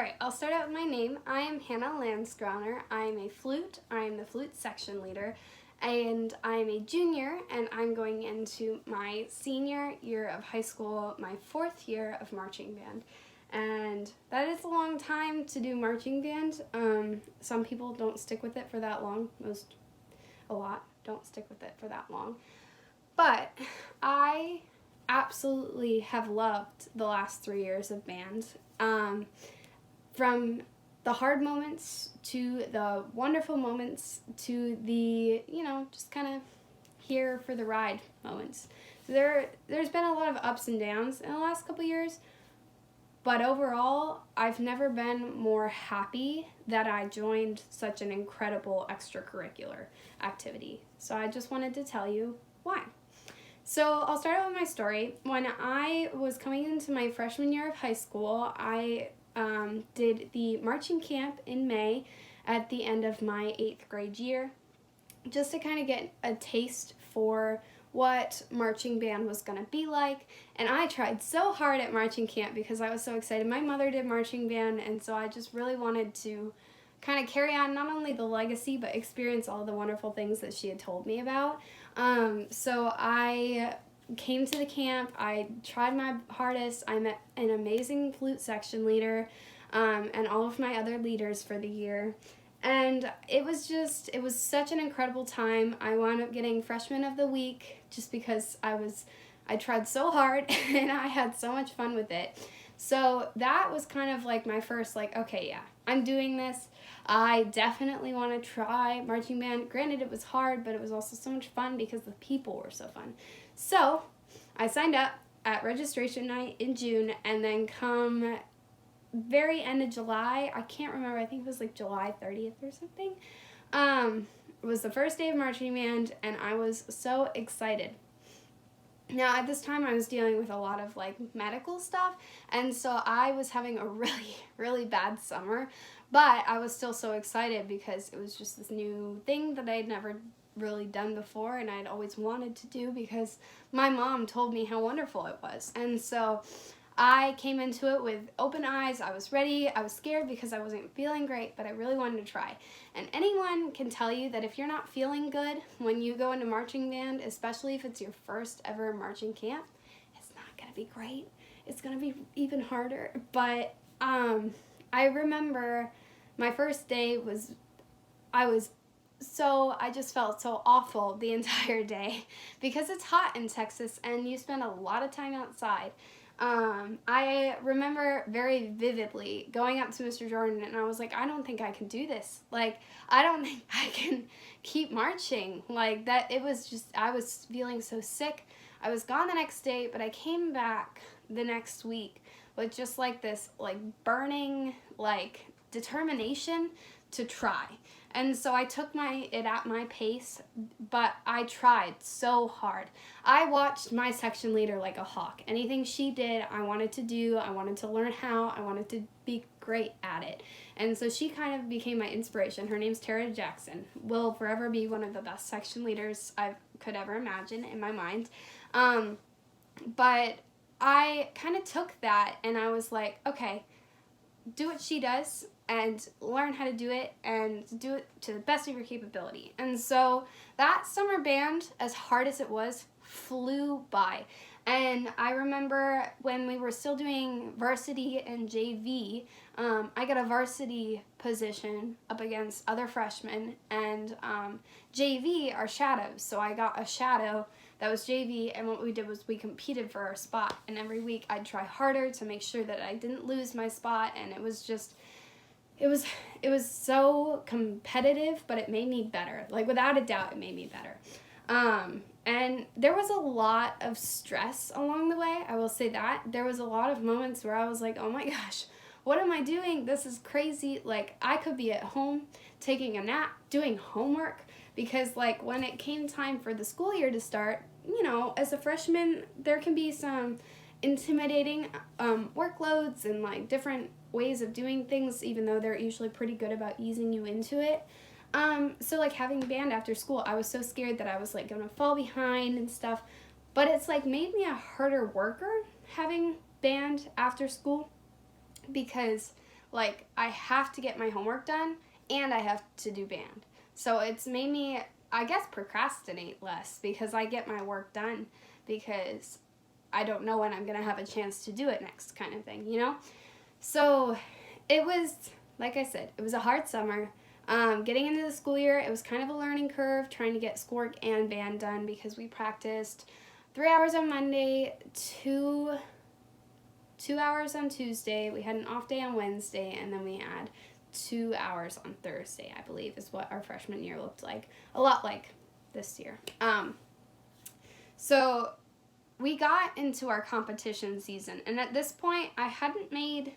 Alright, I'll start out with my name. I am Hannah Lansgrauner. I am a flute. I am the flute section leader. And I'm a junior, and I'm going into my senior year of high school, my 4th year of marching band. And that is a long time to do marching band. Some people don't stick with it for that long. A lot don't stick with it for that long. But I absolutely have loved the last 3 years of band. From the hard moments to the wonderful moments to the, just kind of here for the ride moments. So there's been a lot of ups and downs in the last couple years, but overall, I've never been more happy that I joined such an incredible extracurricular activity. So I just wanted to tell you why. So I'll start out with my story. When I was coming into my freshman year of high school, I did the marching camp in May at the end of my 8th grade year, just to kind of get a taste for what marching band was going to be like. And I tried so hard at marching camp because I was so excited. My mother did marching band, and so I just really wanted to kind of carry on not only the legacy but experience all the wonderful things that she had told me about. So I came to the camp. I tried my hardest. I met an amazing flute section leader and all of my other leaders for the year. And it was such an incredible time. I wound up getting freshman of the week just because I tried so hard and I had so much fun with it. So that was kind of like my first, okay, yeah, I'm doing this. I definitely want to try marching band. Granted, it was hard, but it was also so much fun because the people were so fun. So I signed up at registration night in June, and then come very end of July, I can't remember, I think it was like July 30th or something, it was the first day of marching band, and I was so excited. Now, at this time, I was dealing with a lot of, medical stuff, and so I was having a really, really bad summer, but I was still so excited because it was just this new thing that I had never really done before, and I'd always wanted to do because my mom told me how wonderful it was. And so I came into it with open eyes. I was ready. I was scared because I wasn't feeling great, but I really wanted to try. And anyone can tell you that if you're not feeling good when you go into marching band, especially if it's your first ever marching camp, it's not going to be great. It's going to be even harder. But I remember my first day I just felt so awful the entire day because it's hot in Texas and you spend a lot of time outside. I remember very vividly going up to Mr. Jordan, and I was like, I don't think I can do this. I don't think I can keep marching. I was feeling so sick. I was gone the next day, but I came back the next week with just this burning determination to try. And so I took it at my pace, but I tried so hard. I watched my section leader like a hawk. Anything she did, I wanted to do. I wanted to learn how. I wanted to be great at it. And so she kind of became my inspiration. Her name's Tara Jackson. Will forever be one of the best section leaders I could ever imagine in my mind. But I kind of took that and I was like, okay, do what she does and learn how to do it and do it to the best of your capability. And so that summer band, as hard as it was, flew by. And I remember when we were still doing varsity and JV, I got a varsity position up against other freshmen, and JV are shadows. So I got a shadow that was JV, and what we did was we competed for our spot. And every week I'd try harder to make sure that I didn't lose my spot, and it was so competitive, but it made me better. Without a doubt, it made me better. And there was a lot of stress along the way. I will say that. There was a lot of moments where I was like, oh my gosh, what am I doing? This is crazy. I could be at home taking a nap, doing homework, because when it came time for the school year to start, as a freshman, there can be some intimidating workloads and different ways of doing things, even though they're usually pretty good about easing you into it. So having band after school, I was so scared that I was gonna fall behind and stuff, but it's made me a harder worker having band after school, because like, I have to get my homework done and I have to do band. So it's made me, I guess, procrastinate less because I get my work done because I don't know when I'm going to have a chance to do it next, kind of thing, you know? So it was, like I said, it was a hard summer. Getting into the school year, it was kind of a learning curve, trying to get schoolwork and band done because we practiced 3 hours on Monday, 2 hours on Tuesday, we had an off day on Wednesday, and then we had 2 hours on Thursday, I believe, is what our freshman year looked like. A lot like this year. So we got into our competition season, and at this point, I hadn't made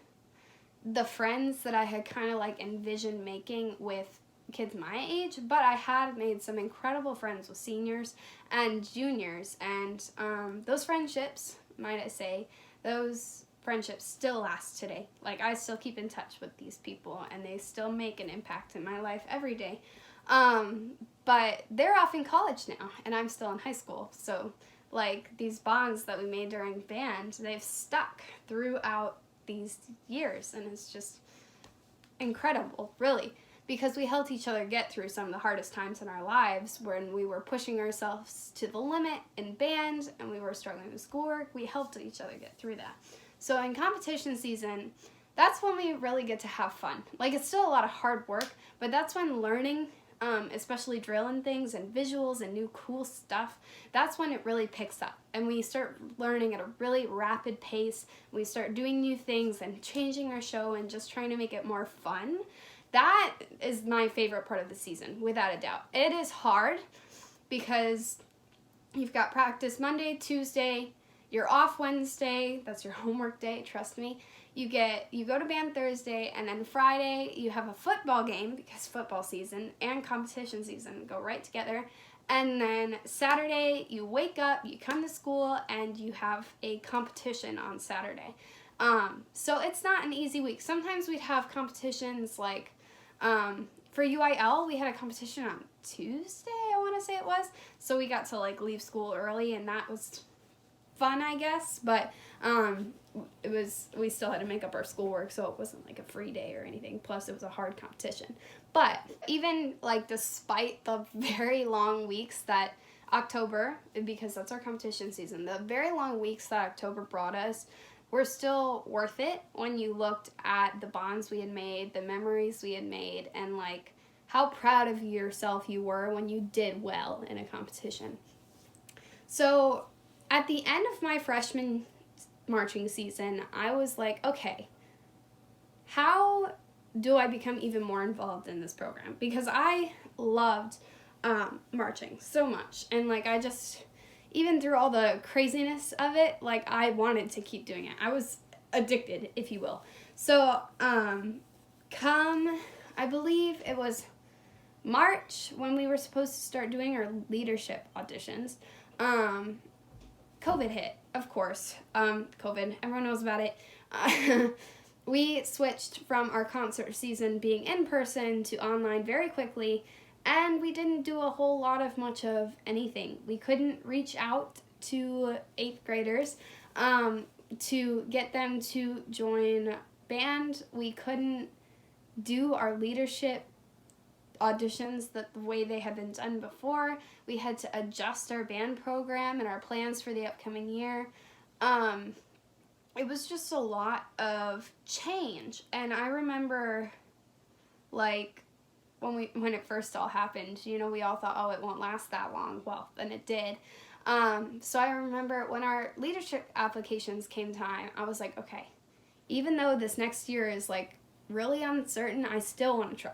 the friends that I had kind of like envisioned making with kids my age, but I had made some incredible friends with seniors and juniors, and those friendships, might I say, those friendships still last today. Like, I still keep in touch with these people, and they still make an impact in my life every day. But they're off in college now, and I'm still in high school, so like these bonds that we made during band, they've stuck throughout these years, and it's just incredible, really, because we helped each other get through some of the hardest times in our lives when we were pushing ourselves to the limit in band and we were struggling with schoolwork. We helped each other get through that. So in competition season, that's when we really get to have fun. Like, it's still a lot of hard work, but that's when learning, especially drill and things and visuals and new cool stuff, that's when it really picks up. And we start learning at a really rapid pace. We start doing new things and changing our show and just trying to make it more fun. That is my favorite part of the season, without a doubt. It is hard because you've got practice Monday, Tuesday, you're off Wednesday, that's your homework day, trust me. You go to band Thursday, and then Friday you have a football game because football season and competition season go right together. And then Saturday you wake up, you come to school, and you have a competition on Saturday. So it's not an easy week. Sometimes we'd have competitions like, for UIL, we had a competition on Tuesday, I want to say it was. So we got to like leave school early, and that was fun, I guess, but we still had to make up our schoolwork, so it wasn't like a free day or anything. Plus, it was a hard competition. But even like despite the very long weeks that October, because that's our competition season, the very long weeks that October brought us were still worth it when you looked at the bonds we had made, the memories we had made, and like how proud of yourself you were when you did well in a competition. So at the end of my freshman marching season, I was like, okay, how do I become even more involved in this program? Because I loved marching so much, and like I just, even through all the craziness of it, like I wanted to keep doing it. I was addicted, if you will. So come, I believe it was March when we were supposed to start doing our leadership auditions. COVID hit, of course. COVID, everyone knows about it. We switched from our concert season being in person to online very quickly, and we didn't do a whole lot of much of anything. We couldn't reach out to 8th graders to get them to join band. We couldn't do our leadership auditions the way they had been done before. We had to adjust our band program and our plans for the upcoming year. It was just a lot of change, and I remember like when it first all happened, you know, we all thought, oh, it won't last that long. Well, then it did. So I remember when our leadership applications came time, I was like, okay, even though this next year is like really uncertain, I still want to try.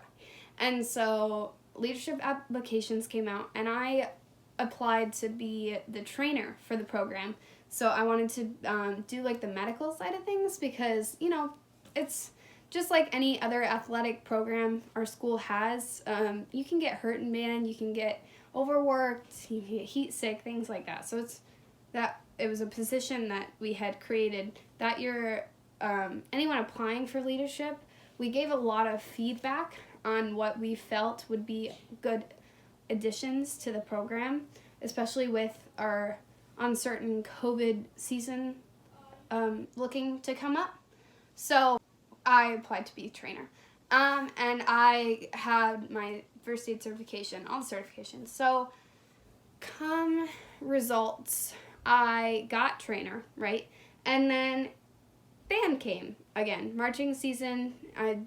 And so leadership applications came out, and I applied to be the trainer for the program. So I wanted to do like the medical side of things because, you know, it's just like any other athletic program our school has. You can get hurt in band, you can get overworked, you can get heat sick, things like that. So it was a position that we had created that year. Anyone applying for leadership, we gave a lot of feedback on what we felt would be good additions to the program, especially with our uncertain COVID season looking to come up. So I applied to be a trainer. And I had my first aid certification, all the certifications. So come results, I got trainer, right? And then band came again. Marching season, I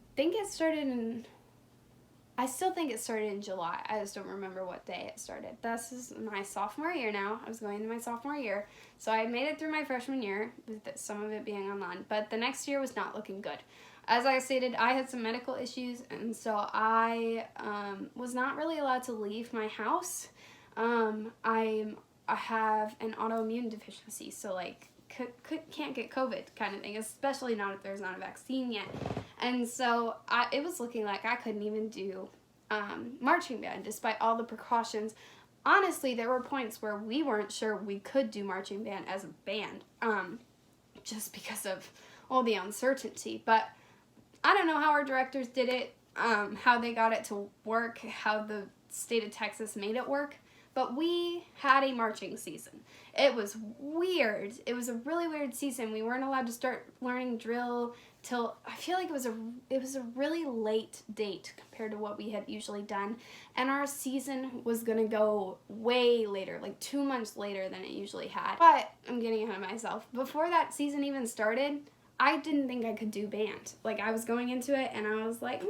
still think it started in July. I just don't remember what day it started. This is my sophomore year now. I was going into my sophomore year. So I made it through my freshman year, with some of it being online. But the next year was not looking good. As I stated, I had some medical issues, and so I was not really allowed to leave my house. I have an autoimmune deficiency, so like can't get COVID kind of thing, especially not if there's not a vaccine yet. And so it was looking like I couldn't even do marching band despite all the precautions. Honestly, there were points where we weren't sure we could do marching band as a band, just because of all the uncertainty. But I don't know how our directors did it, how they got it to work, how the state of Texas made it work. But we had a marching season. It was weird. It was a really weird season. We weren't allowed to start learning drill till, I feel like it was a really late date compared to what we had usually done. And our season was gonna go way later, like 2 months later than it usually had. But I'm getting ahead of myself. Before that season even started, I didn't think I could do band. Like, I was going into it and I was like,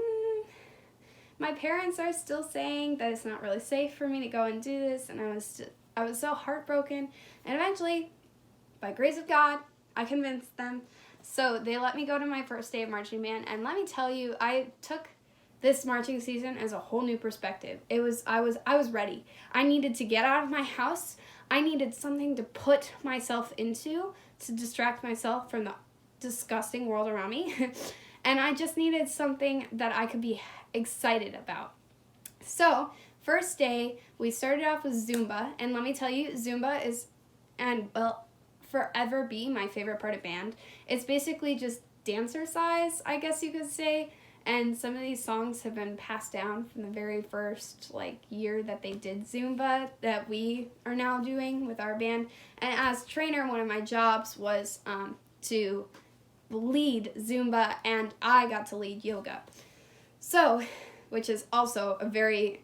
my parents are still saying that it's not really safe for me to go and do this, and I was so heartbroken. And eventually, by grace of God, I convinced them. So they let me go to my first day of marching band, and let me tell you, I took this marching season as a whole new perspective. I was ready. I needed to get out of my house. I needed something to put myself into to distract myself from the disgusting world around me. And I just needed something that I could be excited about. So, first day, we started off with Zumba, and let me tell you, Zumba is, and will forever be my favorite part of band. It's basically just dancercise, I guess you could say, and some of these songs have been passed down from the very first, year that they did Zumba that we are now doing with our band. And as trainer, one of my jobs was to lead Zumba, and I got to lead yoga. So, which is also a very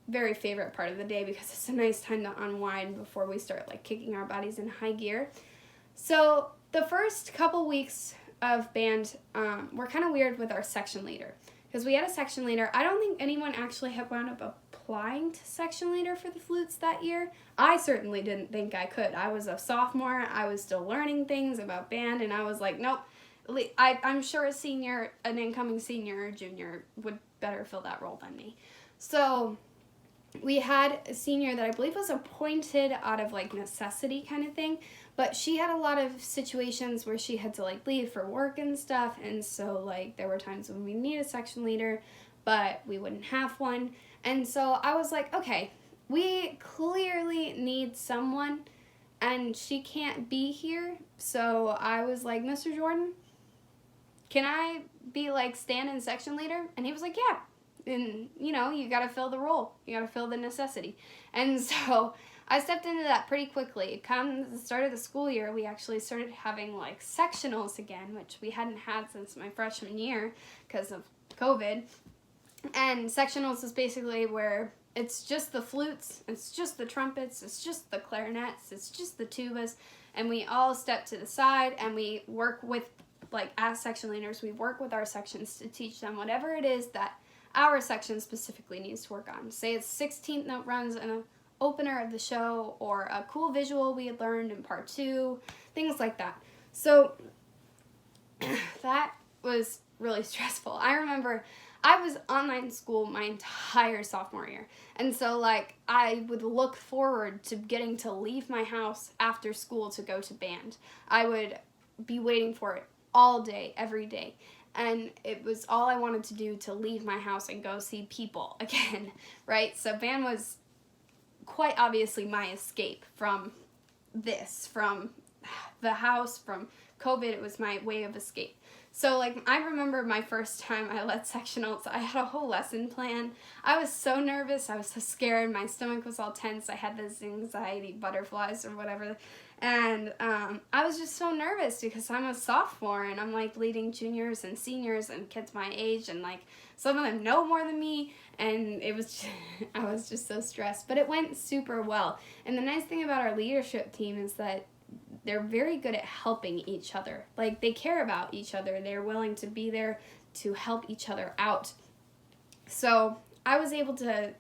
favorite part of the day because it's a nice time to unwind before we start kicking our bodies in high gear. So the first couple weeks of band were kind of weird with our section leader because we had a section leader. I don't think anyone actually had wound up applying to section leader for the flutes that year. I certainly didn't think I could. I was a sophomore. I was still learning things about band, and I was like, nope. I'm sure an incoming senior or junior would better fill that role than me. So we had a senior that I believe was appointed out of necessity kind of thing, but she had a lot of situations where she had to leave for work and stuff, and so there were times when we need a section leader, but we wouldn't have one. And so I was like, okay, we clearly need someone, and she can't be here. So I was like, Mr. Jordan, can I be stand-in section leader? And he was like, yeah. And, you got to fill the role. You got to fill the necessity. And so I stepped into that pretty quickly. Come the start of the school year, we actually started having sectionals again, which we hadn't had since my freshman year because of COVID. And sectionals is basically where it's just the flutes, it's just the trumpets, it's just the clarinets, it's just the tubas, and we all step to the side and we work with as section leaders, we work with our sections to teach them whatever it is that our section specifically needs to work on. Say it's 16th note runs and an opener of the show, or a cool visual we had learned in part 2, things like that. So that was really stressful. I remember I was online school my entire sophomore year, and so I would look forward to getting to leave my house after school to go to band. I would be waiting for it all day, every day. And it was all I wanted to do to leave my house and go see people again, right? So band was quite obviously my escape from this, from the house, from COVID. It was my way of escape. So, like, I remember my first time I led sectionals, I had a whole lesson plan. I was so nervous. I was so scared. My stomach was all tense. I had those anxiety butterflies or whatever. And I was just so nervous because I'm a sophomore and I'm, like, leading juniors and seniors and kids my age. And, like, some of them know more than me. And it was just, I was just so stressed. But it went super well. And the nice thing about our leadership team is that they're very good at helping each other. Like, they care about each other. They're willing to be there to help each other out. So I was able to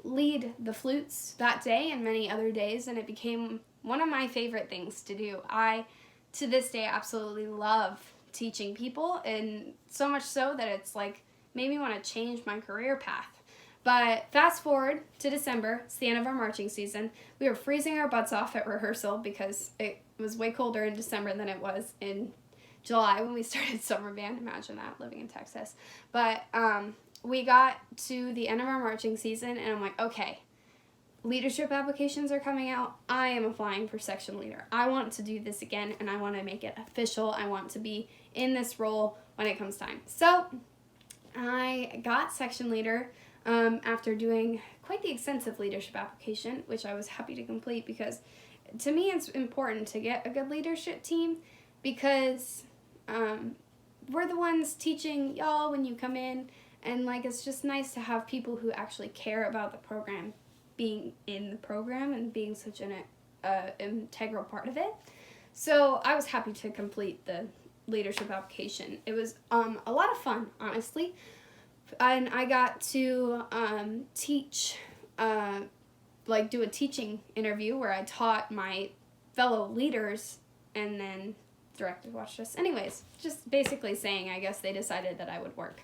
lead the flutes that day and many other days, and it became one of my favorite things to do. I, to this day, absolutely love teaching people, and so much so that it's like made me want to change my career path. But fast forward to December, it's the end of our marching season. We were freezing our butts off at rehearsal because it was way colder in December than it was in July when we started summer band. Imagine that, living in Texas. But we got to the end of our marching season, and I'm like, okay, leadership applications are coming out. I am applying for section leader. I want to do this again, and I want to make it official. I want to be in this role when it comes time. So I got section leader after doing quite the extensive leadership application, which I was happy to complete because to me it's important to get a good leadership team because we're the ones teaching y'all when you come in, and like it's just nice to have people who actually care about the program being in the program and being such an integral part of it. So I was happy to complete the leadership application. It was a lot of fun, honestly. And I got to teach, do a teaching interview where I taught my fellow leaders, and then directors watched us. Anyways, just basically saying, I guess they decided that I would work.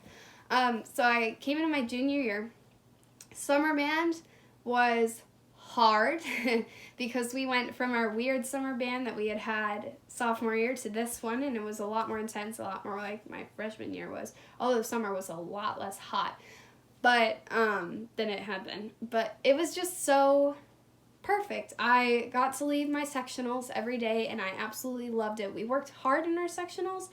So I came into my junior year. Summer band was hard because we went from our weird summer band that we had sophomore year to this one, and it was a lot more intense, a lot more like my freshman year was, although summer was a lot less hot but than it had been. But it was just so perfect. I got to lead my sectionals every day, and I absolutely loved it. We worked hard in our sectionals.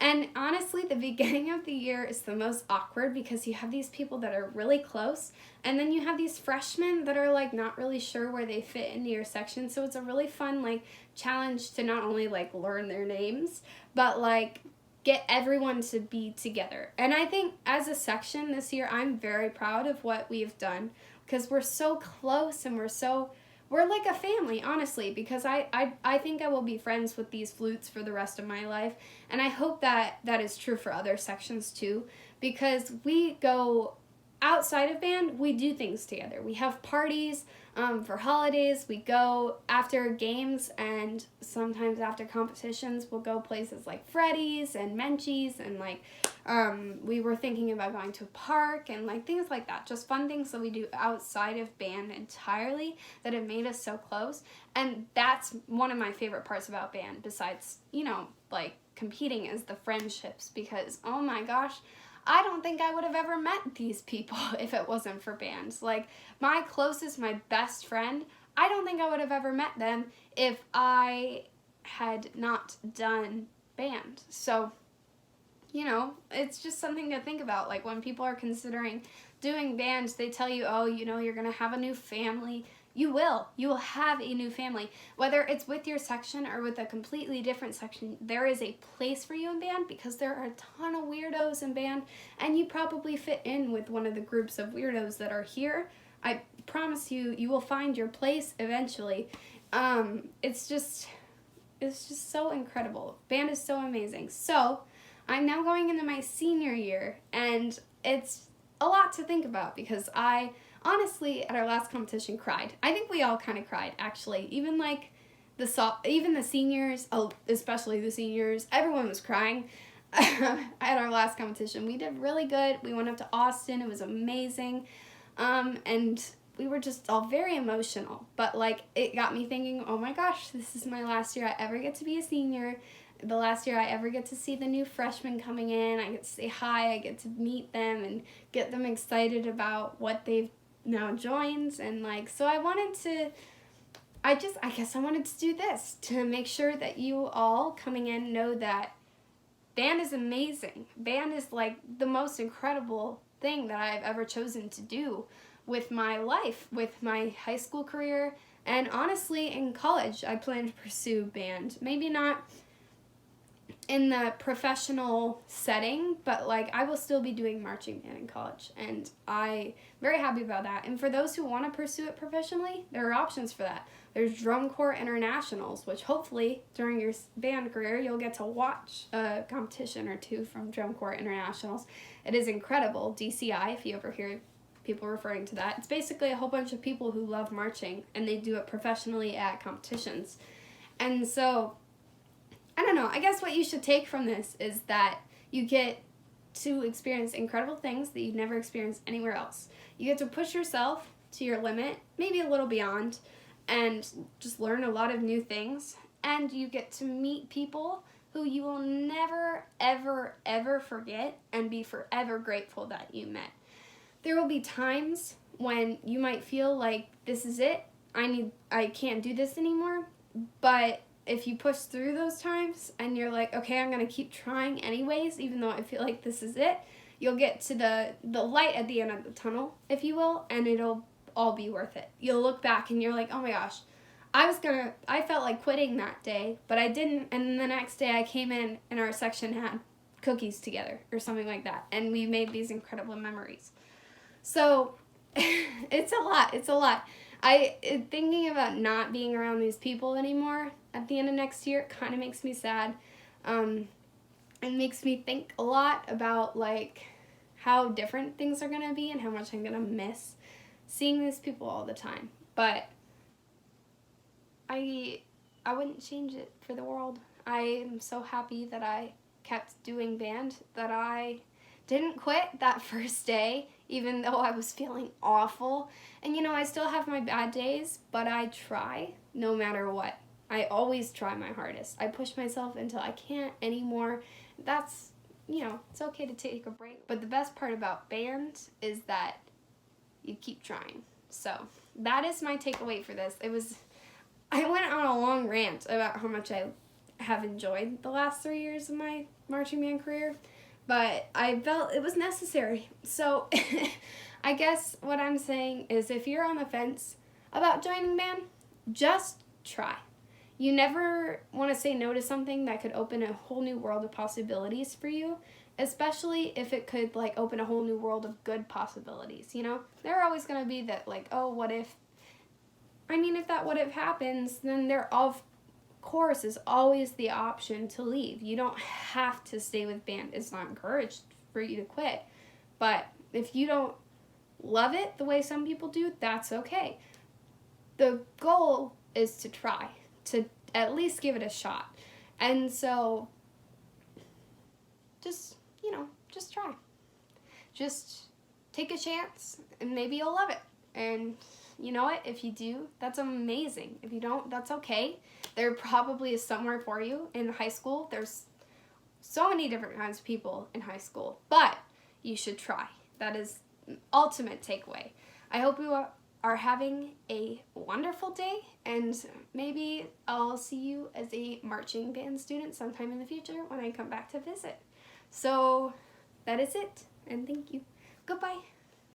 And honestly, the beginning of the year is the most awkward because you have these people that are really close, and then you have these freshmen that are like not really sure where they fit into your section. So it's a really fun like challenge to not only like learn their names, but like get everyone to be together. And I think as a section this year, I'm very proud of what we've done because we're so close and we're like a family, honestly, because I think I will be friends with these flutes for the rest of my life. And I hope that that is true for other sections too, because we go outside of band, we do things together. We have parties for holidays. We go after games, and sometimes after competitions, we'll go places like Freddy's and Menchie's, and like we were thinking about going to a park and like things like that. Just fun things that we do outside of band entirely that have made us so close. And that's one of my favorite parts about band, besides, like competing, is the friendships, because oh my gosh, I don't think I would have ever met these people if it wasn't for bands. Like, my closest, my best friend, I don't think I would have ever met them if I had not done band. So, it's just something to think about. Like, when people are considering doing bands, they tell you, oh, you're going to have a new family. You will. You will have a new family. Whether it's with your section or with a completely different section, there is a place for you in band because there are a ton of weirdos in band, and you probably fit in with one of the groups of weirdos that are here. I promise you, you will find your place eventually. It's just so incredible. Band is so amazing. So, I'm now going into my senior year, and it's a lot to think about because I honestly, at our last competition, cried. I think we all kind of cried, actually. Even like even the seniors, especially the seniors, everyone was crying at our last competition. We did really good. We went up to Austin. It was amazing. And we were just all very emotional. But like, it got me thinking, oh my gosh, this is my last year I ever get to be a senior. The last year I ever get to see the new freshmen coming in. I get to say hi. I get to meet them and get them excited about what they've now joins, and like, so I guess I wanted to do this to make sure that you all coming in know that band is amazing. Band is like the most incredible thing that I've ever chosen to do with my life, with my high school career, and honestly in college I plan to pursue band. Maybe not in the professional setting, but like I will still be doing marching band in college, and I'm very happy about that. And for those who want to pursue it professionally, there are options for that. There's drum corps internationals, which hopefully during your band career you'll get to watch a competition or two from drum corps internationals. It is incredible. DCI, if you ever hear people referring to that, it's basically a whole bunch of people who love marching and they do it professionally at competitions. And so I don't know, I guess what you should take from this is that you get to experience incredible things that you've never experienced anywhere else. You get to push yourself to your limit, maybe a little beyond, and just learn a lot of new things. And you get to meet people who you will never, ever, ever forget and be forever grateful that you met. There will be times when you might feel like this is it, I can't do this anymore, but if you push through those times and you're like, okay, I'm going to keep trying anyways, even though I feel like this is it, you'll get to the light at the end of the tunnel, if you will, and it'll all be worth it. You'll look back and you're like, oh my gosh, I felt like quitting that day, but I didn't, and then the next day I came in and our section had cookies together or something like that, and we made these incredible memories. So it's a lot. Thinking about not being around these people anymore at the end of next year kind of makes me sad. It makes me think a lot about like how different things are going to be and how much I'm going to miss seeing these people all the time. But I wouldn't change it for the world. I am so happy that I kept doing band, that I didn't quit that first day, even though I was feeling awful. And you know, I still have my bad days, but I try no matter what. I always try my hardest. I push myself until I can't anymore. That's, you know, it's okay to take a break. But the best part about band is that you keep trying. So that is my takeaway for this. I went on a long rant about how much I have enjoyed the last 3 years of my marching band career, but I felt it was necessary. So I guess what I'm saying is if you're on the fence about joining band, just try. You never want to say no to something that could open a whole new world of possibilities for you, especially if it could like open a whole new world of good possibilities, you know? There are always going to be that like, oh, what if? I mean, if that what if happens, then there of course is always the option to leave. You don't have to stay with band. It's not encouraged for you to quit. But if you don't love it the way some people do, that's okay. The goal is to try, to at least give it a shot. And so just, you know, just try. Just take a chance and maybe you'll love it. And you know what? If you do, that's amazing. If you don't, that's okay. There probably is somewhere for you in high school. There's so many different kinds of people in high school, but you should try. That is ultimate takeaway. I hope you are having a wonderful day, and maybe I'll see you as a marching band student sometime in the future when I come back to visit. So that is it, and thank you. Goodbye.